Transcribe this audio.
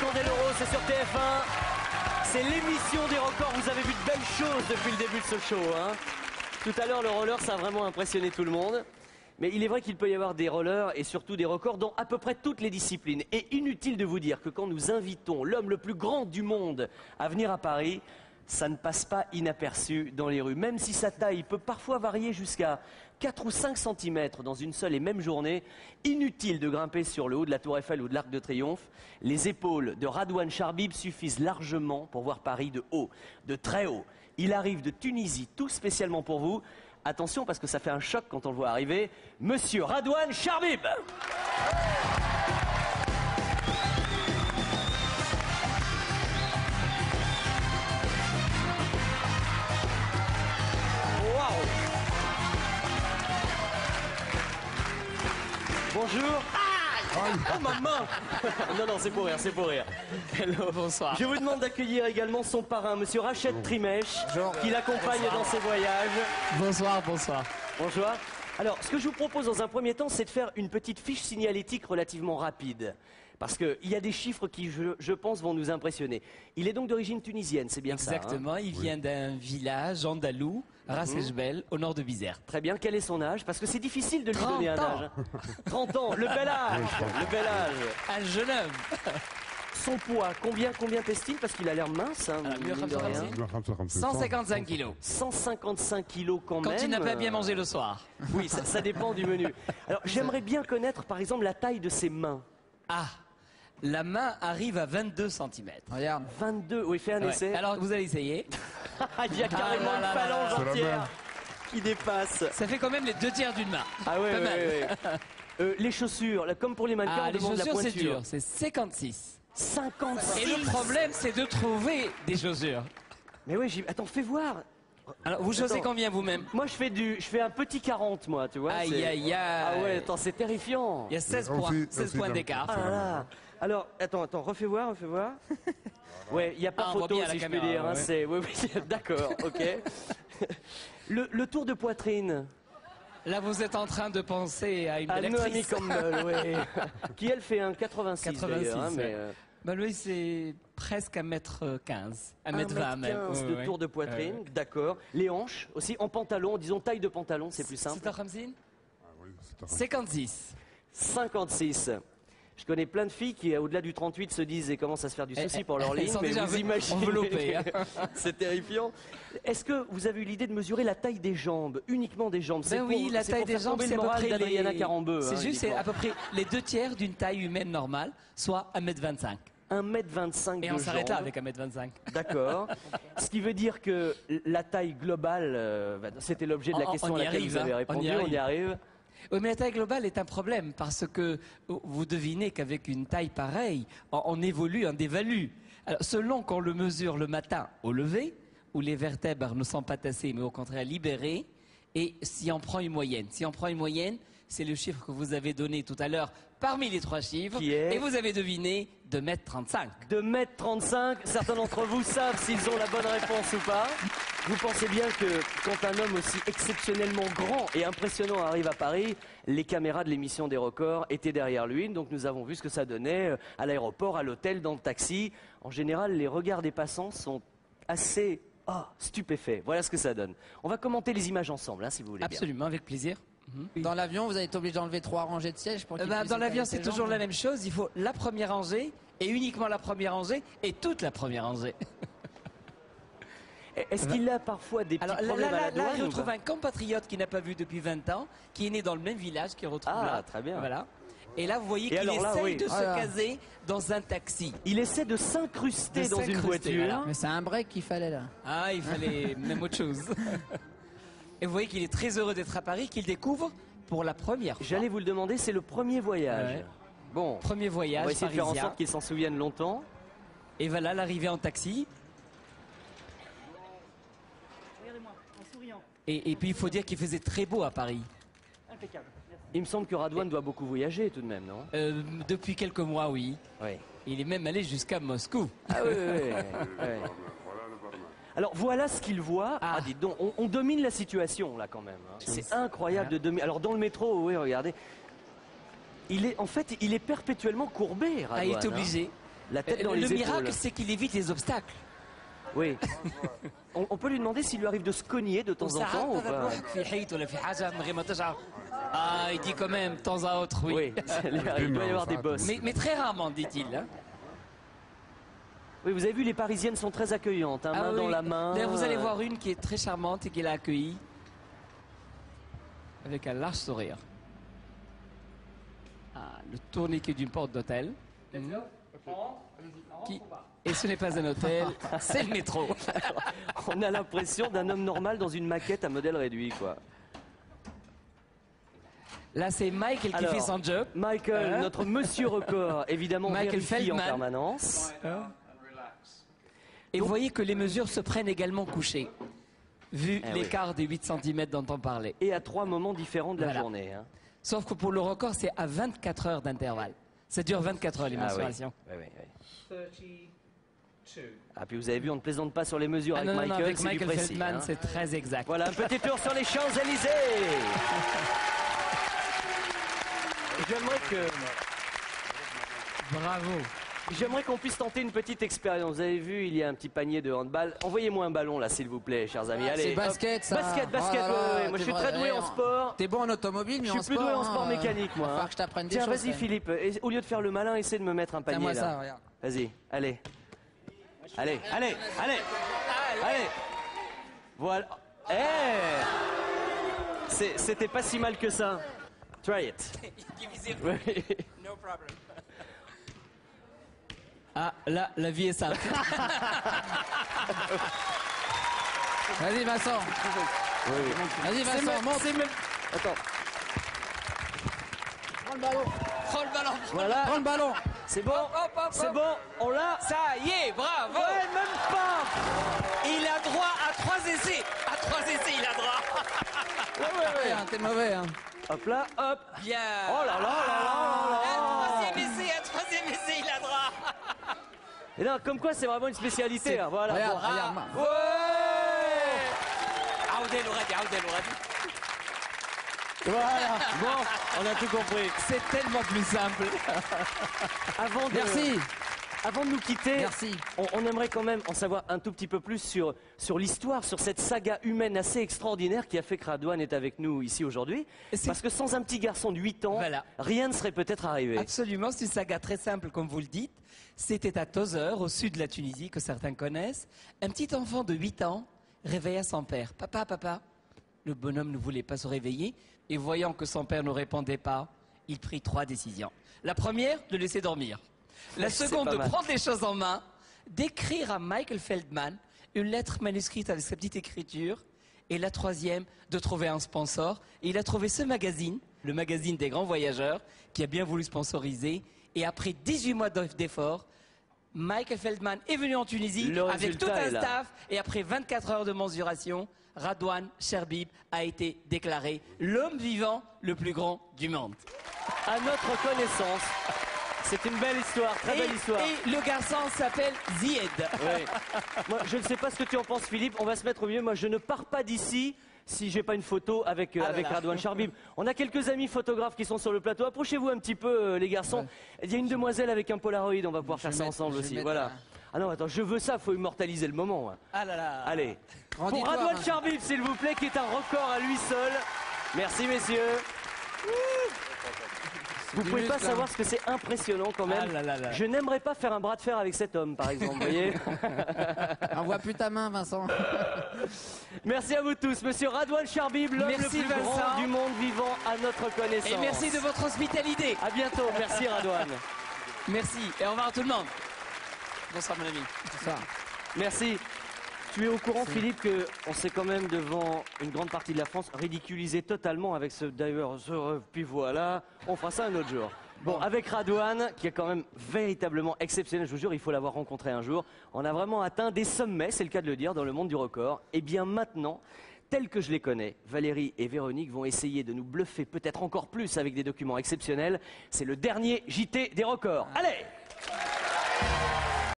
Candeloro, c'est sur TF1. C'est l'émission des records. Vous avez vu de belles choses depuis le début de ce show. Hein. Tout à l'heure, le roller, ça a vraiment impressionné tout le monde. Mais il est vrai qu'il peut y avoir des rollers et surtout des records dans à peu près toutes les disciplines. Et inutile de vous dire que quand nous invitons l'homme le plus grand du monde à venir à Paris, ça ne passe pas inaperçu dans les rues. Même si sa taille peut parfois varier jusqu'à 4 ou 5 cm dans une seule et même journée, inutile de grimper sur le haut de la Tour Eiffel ou de l'Arc de Triomphe. Les épaules de Radouane Charbib suffisent largement pour voir Paris de haut, de très haut. Il arrive de Tunisie, tout spécialement pour vous. Attention parce que ça fait un choc quand on le voit arriver. Monsieur Radouane Charbib. Bonjour. Oh maman. Non, non, c'est pour rire, c'est pour rire. Hello, bonsoir. Je vous demande d'accueillir également son parrain, monsieur Rached Trimèche, qui l'accompagne dans ses voyages. Bonsoir, bonsoir. Bonjour. Alors, ce que je vous propose dans un premier temps, c'est de faire une petite fiche signalétique relativement rapide. Parce qu'il y a des chiffres qui, je pense, vont nous impressionner. Il est donc d'origine tunisienne, c'est bien ça? Exactement, il vient d'un village andalou, Ras El Jbel, au nord de Bizerte. Très bien, quel est son âge? Parce que c'est difficile de lui 30 donner un ans. âge. 30 ans, le bel âge, le bel âge. Un jeune homme. Son poids, combien pèse-t-il? Parce qu'il a l'air mince, hein, mine de rien. 155 kilos. 155 kilos quand même. Quand il n'a pas bien mangé le soir. Oui, ça dépend du menu. Alors, j'aimerais bien connaître, par exemple, la taille de ses mains. Ah, la main arrive à 22 cm. Regarde. 22, oui, fais un essai. Alors, vous allez essayer. Il y a carrément là une là phalange là là. entière qui dépasse. Ça fait quand même les 2/3 d'une main. Ah ouais, Pas ouais, mal. ouais. Les chaussures, là, comme pour les mannequins, Ah, on les demande la chaussures, c'est pointure. dur. C'est 56. 56. Et le problème, c'est de trouver des chaussures. Mais oui, attends, fais voir. Alors, vous chaussez Attends. combien vous-même? Moi, je fais un petit 40, moi, tu vois. Aïe, c'est- aïe, aïe. Ah ouais, attends, c'est terrifiant. Il y a 16 Aussi- points, aussi 16 points dans- d'écart. Ah là là. Alors, attends, refais voir. Ouais, il n'y a pas Ah, on voit photo, bien à la si je peux caméra, dire. Hein, ouais. c'est... Oui, d'accord, ok. Le tour de poitrine, Là, vous êtes en train de penser à une belle Noémie actrice. Campbell, ouais. Qui elle fait un 86, 86, d'ailleurs, hein, mais ouais. Bah lui, c'est presque 1m15, 1m20 même. 1m15 de Ouais, tour de ouais. poitrine, Ouais. d'accord. Les hanches aussi, en pantalon, disons taille de pantalon, c'est plus simple. C'est un Ramzine Ah oui, c'est un- 56. 56. Je connais plein de filles qui, au-delà du 38, se disent et commencent à se faire du souci pour leur elles ligne, sont mais déjà vous imaginez. enveloppées, hein. C'est terrifiant. Est-ce que vous avez eu l'idée de mesurer la taille des jambes, uniquement des jambes? Ben oui, la taille des jambes, c'est à peu près d'Adriana Carambeu. C'est hein, juste, c'est uniquement. à peu près les 2/3 d'une taille humaine normale, soit 1m25. 1m25 Et de on s'arrête là jambes. avec 1m25. D'accord. Ce qui veut dire que la taille globale, c'était l'objet de la question On à y laquelle arrive, vous avez hein. répondu, On y on y arrive. Oui, mais la taille globale est un problème parce que vous devinez qu'avec une taille pareille, on évolue, on dévalue. Alors, selon qu'on le mesure le matin au lever, où les vertèbres ne sont pas tassées mais au contraire libérées, et si on prend une moyenne. Si on prend une moyenne, c'est le chiffre que vous avez donné tout à l'heure parmi les 3 chiffres. Qui est Et vous avez deviné 2m35. 2m35, certains d'entre vous savent s'ils ont la bonne réponse ou pas. Vous pensez bien que quand un homme aussi exceptionnellement grand et impressionnant arrive à Paris, les caméras de l'émission des records étaient derrière lui. Donc nous avons vu ce que ça donnait à l'aéroport, à l'hôtel, dans le taxi. En général, les regards des passants sont assez stupéfaits. Voilà ce que ça donne. On va commenter les images ensemble, hein, si vous voulez bien. Absolument, avec plaisir. Dans l'avion, vous allez être obligé d'enlever 3 rangées de sièges pour qu'il puisse Dans l'avion, étaler c'est ses toujours jambes. la même chose. Il faut la première rangée, et uniquement la première rangée, et toute la première rangée. Est-ce qu'il a parfois des petits Alors là, problèmes à la douane je ou retrouve pas un compatriote qui n'a pas vu depuis 20 ans, qui est né dans le même village, qui retrouve Ah, là. très bien. Voilà. Et là, vous voyez Et qu'il alors là, essaye oui. de Ah se là. caser dans un taxi. Il essaie de s'incruster De dans une s'incruster, voiture. voilà. Mais c'est un break qu'il fallait là. Ah, il fallait même autre chose. Et vous voyez qu'il est très heureux d'être à Paris, qu'il découvre pour la première fois. J'allais vous le demander, c'est le premier voyage. Ouais. Bon, Premier on voyage va essayer de faire en parisien. sorte qu'il s'en souvienne longtemps. Et voilà l'arrivée en taxi. Regardez-moi, en souriant. Et puis il faut dire qu'il faisait très beau à Paris. Impeccable. Il me semble que Radouane doit beaucoup voyager tout de même, non? Depuis quelques mois, oui. Oui. Il est même allé jusqu'à Moscou. Ah oui, oui, oui, oui. Alors voilà ce qu'il voit. Ah. Ah, dites donc, on domine la situation là quand même. hein. C'est incroyable de dominer. Alors dans le métro, oui, regardez. En fait, il est perpétuellement courbé, Radouane. Ah, il est hein. obligé. La tête dans Le les épaules. miracle, c'est qu'il évite les obstacles. Oui. On peut lui demander s'il lui arrive de se cogner de temps en temps ou pas. Ah, il dit quand même, de temps à autre, oui. Oui, il doit y avoir des bosses. Mais très rarement, dit-il. Hein. Oui, vous avez vu, les Parisiennes sont très accueillantes, hein, main dans oui. la main. D'ailleurs, vous allez voir une qui est très charmante et qui l'a accueillie avec un large sourire. Ah, le tourniquet d'une porte d'hôtel. Qui... Et ce n'est pas un hôtel, c'est le métro. On a l'impression d'un homme normal dans une maquette à modèle réduit, quoi. Là, c'est Michael qui Alors, fait son job. Michael, notre monsieur record, évidemment Michael vérifié en Feldman. permanence. Et vous voyez que les mesures se prennent également couchées, vu Eh l'écart des 8 cm dont on parlait. Et à 3 moments différents de la Voilà. journée. Hein. Sauf que pour le record, c'est à 24 heures d'intervalle. Ça dure 24 heures, les mensurations. Oui, oui, oui. Ah, puis vous avez vu, on ne plaisante pas sur les mesures Ah avec non, non, Michael, avec c'est du Michael précis. Feldman, Hein. c'est très exact. Voilà, un petit tour sur les Champs-Élysées. J'aimerais que... Bravo. J'aimerais qu'on puisse tenter une petite expérience. Vous avez vu, il y a un petit panier de handball. Envoyez-moi un ballon là, s'il vous plaît, chers amis. Allez, C'est hop. basket, ça. Basket, Oh basket. là là, ouais, ouais. Moi, je suis t'es très vrai- doué en sport. T'es bon en automobile, mais Je en suis plus sport... doué en sport mécanique, moi. Va hein. falloir que je t'apprenne des Tiens, choses. vas-y, quand même. Philippe. Et au lieu de faire le malin, essaie de me mettre un panier Tiens-moi là. ça, regarde. Vas-y, allez. Allez, allez, allez. Allez. Voilà. Eh C'était pas si mal que ça. Try it. Oui. Ah, là, la vie est simple. Vas-y, Vincent. Vas-y, Vincent, monte. Attends, Prends le ballon. Prends le ballon. voilà. Prends le ballon. C'est bon. Hop, hop, hop, C'est hop. bon. On l'a. Ça y est, bravo. Ouais, même pas. Il a droit à 3 essais. À 3 essais, il a droit. Ouais, hein, t'es mauvais, hein. Hop là, hop. Bien. Oh là là là là là Un troisième essai, il a droit. Et là, comme quoi, c'est vraiment une spécialité. Hein, voilà. Regarde, Bon. regarde. Ouais. Aoudel Ouradi, Aoudel Ouradi. Voilà. Bon, on a tout compris. C'est tellement plus simple. Avant de, Merci. Avant de nous quitter, Merci. on aimerait quand même en savoir un tout petit peu plus sur l'histoire, sur cette saga humaine assez extraordinaire qui a fait que Radouane est avec nous ici aujourd'hui. Et c'est- Parce que sans un petit garçon de 8 ans, Voilà. rien ne serait peut-être arrivé. Absolument, c'est une saga très simple, comme vous le dites. C'était à Tozeur, au sud de la Tunisie, que certains connaissent. Un petit enfant de 8 ans réveilla son père. Papa, papa. Le bonhomme ne voulait pas se réveiller. Et voyant que son père ne répondait pas, il prit 3 décisions. La première, de laisser dormir. La C'est seconde, pas de mal. prendre les choses en main, d'écrire à Michael Feldman une lettre manuscrite avec sa petite écriture. Et la troisième, de trouver un sponsor. Et il a trouvé ce magazine, le magazine des grands voyageurs, qui a bien voulu sponsoriser. Et après 18 mois d'efforts, Michael Feldman est venu en Tunisie Le avec tout résultat un est là. staff. Et après 24 heures de mensuration, Radouane Cherbib a été déclaré l'homme vivant le plus grand du monde. À notre connaissance, c'est une belle histoire, très belle histoire. Et le garçon s'appelle Zied. Oui. Moi, je ne sais pas ce que tu en penses, Philippe. On va se mettre au milieu. Moi, je ne pars pas d'ici si j'ai pas une photo avec, là avec là. Radouane Charbib. On a quelques amis photographes qui sont sur le plateau. Approchez-vous un petit peu, les garçons. Il y a une demoiselle avec un Polaroid. On va pouvoir faire vais ça mettre- ensemble je vais aussi. mettre Voilà. un- Ah non, attends, je veux ça. Faut immortaliser le moment. Hein. Ah là là. Allez. Pour Rendis-toi, Radouane Vincent. Charbib, s'il vous plaît, qui est un record à lui seul. Merci, messieurs. Vous du pouvez pas muscle, hein. savoir ce que c'est impressionnant quand même. Ah là là là. Je n'aimerais pas faire un bras de fer avec cet homme, par exemple. Vous voyez. Envoie plus ta main, Vincent. Merci à vous tous, monsieur Radouane Charbib, l'homme le Merci, plus grand Vincent. du monde vivant à notre connaissance. Et merci de votre hospitalité. À bientôt, merci Radouane. Merci. Et au revoir à tout le monde. Bonsoir, mon ami. Bonsoir. Merci. Tu es au courant, Philippe, qu'on s'est quand même devant une grande partie de la France ridiculisé totalement avec ce d'ailleurs, puis voilà, on fera ça un autre jour. Bon, avec Radouane, qui est quand même véritablement exceptionnel, je vous jure, il faut l'avoir rencontré un jour. On a vraiment atteint des sommets, c'est le cas de le dire, dans le monde du record. Et bien maintenant, tels que je les connais, Valérie et Véronique vont essayer de nous bluffer peut-être encore plus avec des documents exceptionnels. C'est le dernier JT des records. Allez!